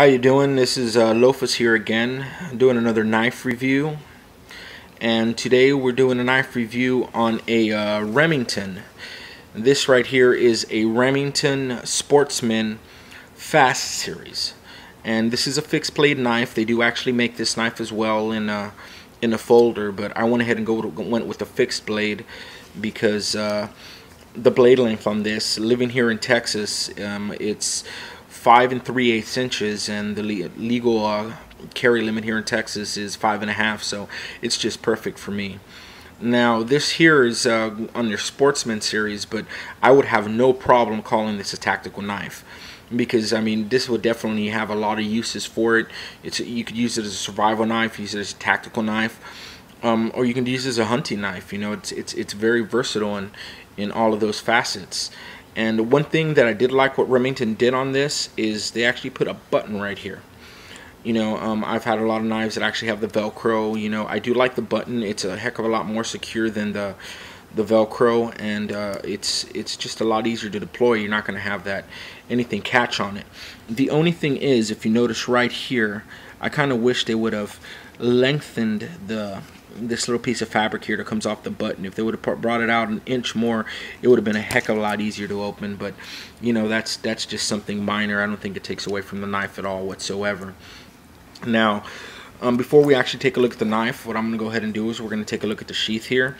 How you doing? This is Lofus here again, doing another knife review. And today we're doing a knife review on a Remington. This right here is a Remington Sportsman Fast Series. And this is a fixed blade knife. They do actually make this knife as well in a folder, but I went ahead and went with the fixed blade because the blade length on this, living here in Texas, it's 5 3/8 inches, and the legal carry limit here in Texas is 5.5, so it's just perfect for me. Now this here is on their Sportsman series, but I would have no problem calling this a tactical knife, because I mean this would definitely have a lot of uses for it. You could use it as a survival knife, use it as a tactical knife, or you can use it as a hunting knife. You know, it's very versatile in all of those facets. And one thing that I did like what Remington did on this is they actually put a button right here. You know, I've had a lot of knives that actually have the Velcro. You know, I do like the button. It's a heck of a lot more secure than the Velcro, and it's just a lot easier to deploy. You're not going to have anything catch on it. The only thing is, if you notice right here, I kind of wish they would have lengthened this little piece of fabric here that comes off the button. If they would have brought it out an inch more, it would have been a heck of a lot easier to open. But you know, that's just something minor. I don't think it takes away from the knife at all whatsoever. Now, before we actually take a look at the knife, what I'm going to go ahead and do is we're going to take a look at the sheath here.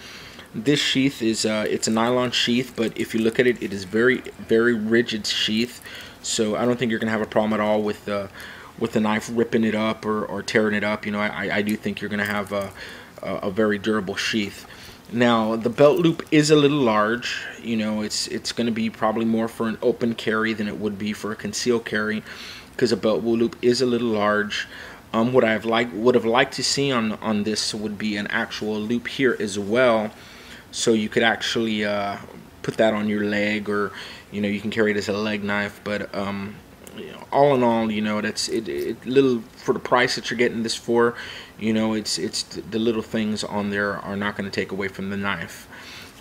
This sheath is it's a nylon sheath, but if you look at it, it is very rigid sheath. So I don't think you're going to have a problem at all with the knife ripping it up or tearing it up. You know, I do think you're going to have a very durable sheath. Now the belt loop is a little large. You know, it's going to be probably more for an open carry than it would be for a concealed carry, because a belt loop is a little large. What would have liked to see on this would be an actual loop here as well, so you could actually put that on your leg, or you know, you can carry it as a leg knife. But you know, all in all, you know, that's little for the price that you're getting this for. You know, it's the little things on there are not going to take away from the knife.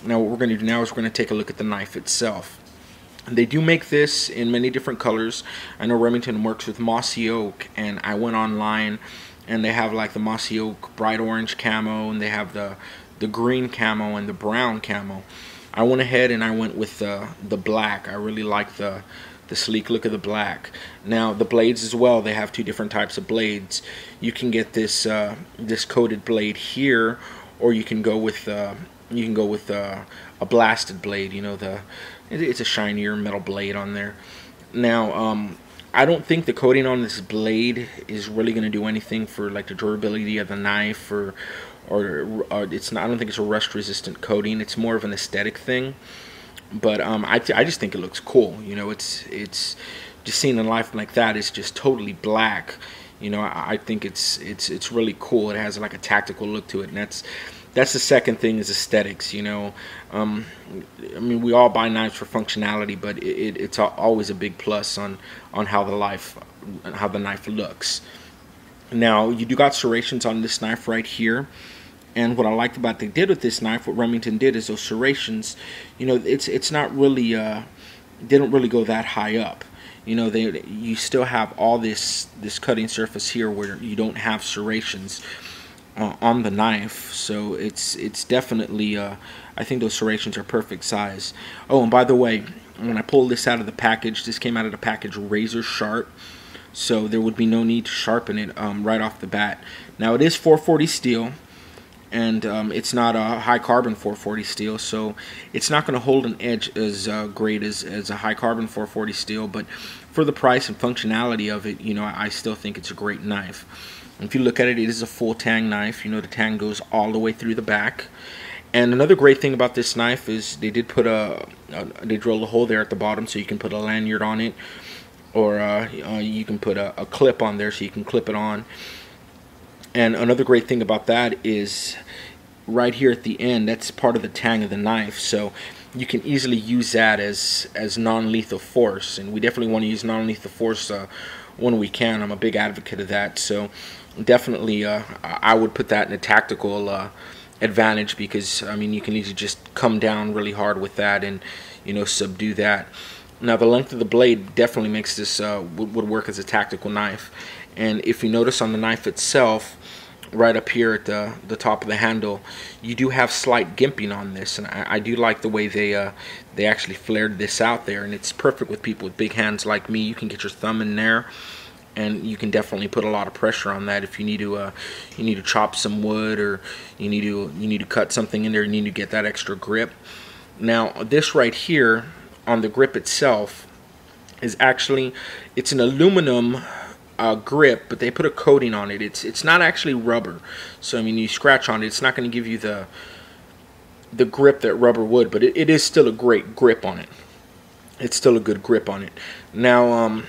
Now what we're going to do now is we're going to take a look at the knife itself. They do make this in many different colors. I know Remington works with mossy oak, and I went online and they have like the mossy oak bright orange camo, and they have the green camo and the brown camo. I went ahead and I went with the black. I really like the sleek look of the black. Now the blades as well, they have two different types of blades. You can get this this coated blade here, or you can go with a blasted blade. You know, it's a shinier metal blade on there. Now I don't think the coating on this blade is really going to do anything for like the durability of the knife, or it's not. I don't think it's a rust resistant coating. It's more of an aesthetic thing. But I just think it looks cool. You know, it's just seeing a knife like that is just totally black. You know, I think it's really cool. It has like a tactical look to it, and that's the second thing, is aesthetics. You know, I mean, we all buy knives for functionality, but it's always a big plus on how the knife looks. Now you do got serrations on this knife right here. And what I liked about what they did with this knife, what Remington did, is those serrations, you know, it's not really, they don't really go that high up. You know, you still have all this cutting surface here where you don't have serrations on the knife. So it's definitely, I think those serrations are perfect size. Oh, and by the way, when I pulled this out of the package, this came out of the package razor sharp. So there would be no need to sharpen it right off the bat. Now it is 440 steel. And it's not a high carbon 440 steel, so it's not going to hold an edge as great as a high carbon 440 steel. But for the price and functionality of it, you know, I still think it's a great knife. If you look at it, it is a full tang knife. You know, the tang goes all the way through the back. And another great thing about this knife is they did put they drilled a hole there at the bottom, so you can put a lanyard on it, or you can put a clip on there so you can clip it on. And another great thing about that is right here at the end, that's part of the tang of the knife, so you can easily use that as non-lethal force, and we definitely want to use non-lethal force when we can. I'm a big advocate of that, so definitely I would put that in a tactical advantage, because I mean, you can easily just come down really hard with that and, you know, subdue that. Now the length of the blade definitely makes this would work as a tactical knife. And if you notice on the knife itself, right up here at the top of the handle, you do have slight gimping on this, and I do like the way they actually flared this out there, and it's perfect with people with big hands like me. You can get your thumb in there, and you can definitely put a lot of pressure on that if you need to chop some wood, or you need to cut something in there. You need to get that extra grip. Now this right here on the grip itself is actually, it's an aluminum grip, but they put a coating on it. It's not actually rubber, so I mean, you scratch on it, it's not going to give you the grip that rubber would, but it is still a great grip on it. It's still a good grip on it. Now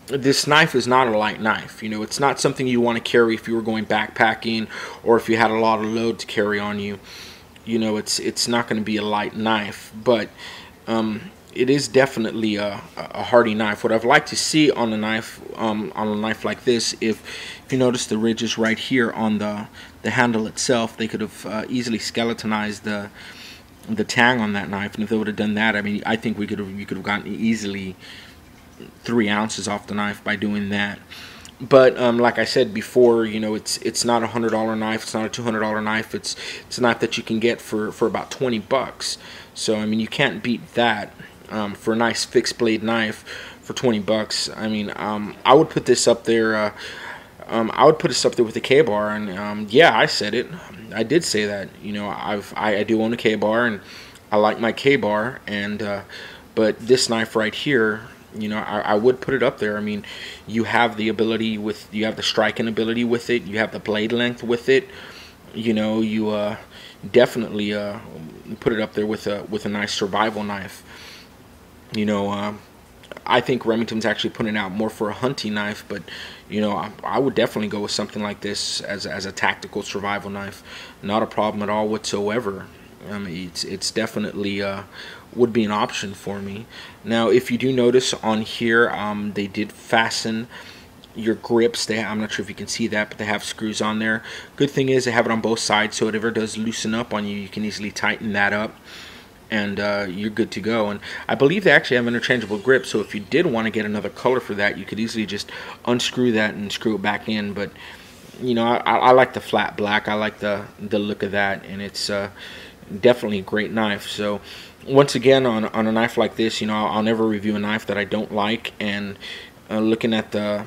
this knife is not a light knife. You know, it's not something you want to carry if you were going backpacking or if you had a lot of load to carry on you. You know, it's not going to be a light knife, but it is definitely a hardy knife. What I'd like to see on a knife like this, if you notice the ridges right here on the handle itself, they could have easily skeletonized the tang on that knife, and if they would have done that, I mean, I think you could have gotten easily 3 ounces off the knife by doing that. But like I said before, you know, it's not a $100 knife, it's not a $200 knife. It's a knife that you can get for about 20 bucks. So I mean, you can't beat that for a nice fixed blade knife for 20 bucks. I mean, I would put this up there. I would put this up there with the K-bar, and yeah, I said it. I did say that. You know, I do own a K-bar, and I like my K-bar, and but this knife right here, you know, I would put it up there. I mean, you have the ability you have the striking ability with it, you have the blade length with it. You know, you definitely put it up there with a nice survival knife. You know, I think Remington's actually putting out more for a hunting knife, but you know, I would definitely go with something like this as a tactical survival knife. Not a problem at all whatsoever. I mean, it's definitely would be an option for me. Now, if you do notice on here, they did fasten your grips. I'm not sure if you can see that, but they have screws on there. Good thing is they have it on both sides, so whatever does loosen up on you, you can easily tighten that up, and you're good to go. And I believe they actually have interchangeable grips, so if you did want to get another color for that, you could easily just unscrew that and screw it back in. But you know, I like the flat black. I like the look of that, and it's definitely a great knife. So once again, on a knife like this, you know, I'll never review a knife that I don't like. And looking at the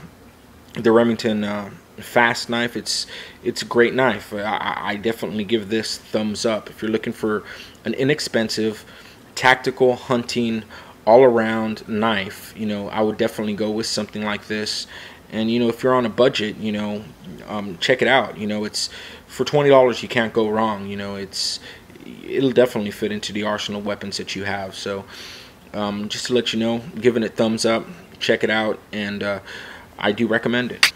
Remington fast knife, it's a great knife. I definitely give this thumbs up. If you're looking for an inexpensive tactical hunting all-around knife, you know, I would definitely go with something like this. And you know, if you're on a budget, you know, check it out. You know, it's for $20, you can't go wrong. You know, it'll definitely fit into the arsenal of weapons that you have. So just to let you know, giving it thumbs up, check it out, and I do recommend it.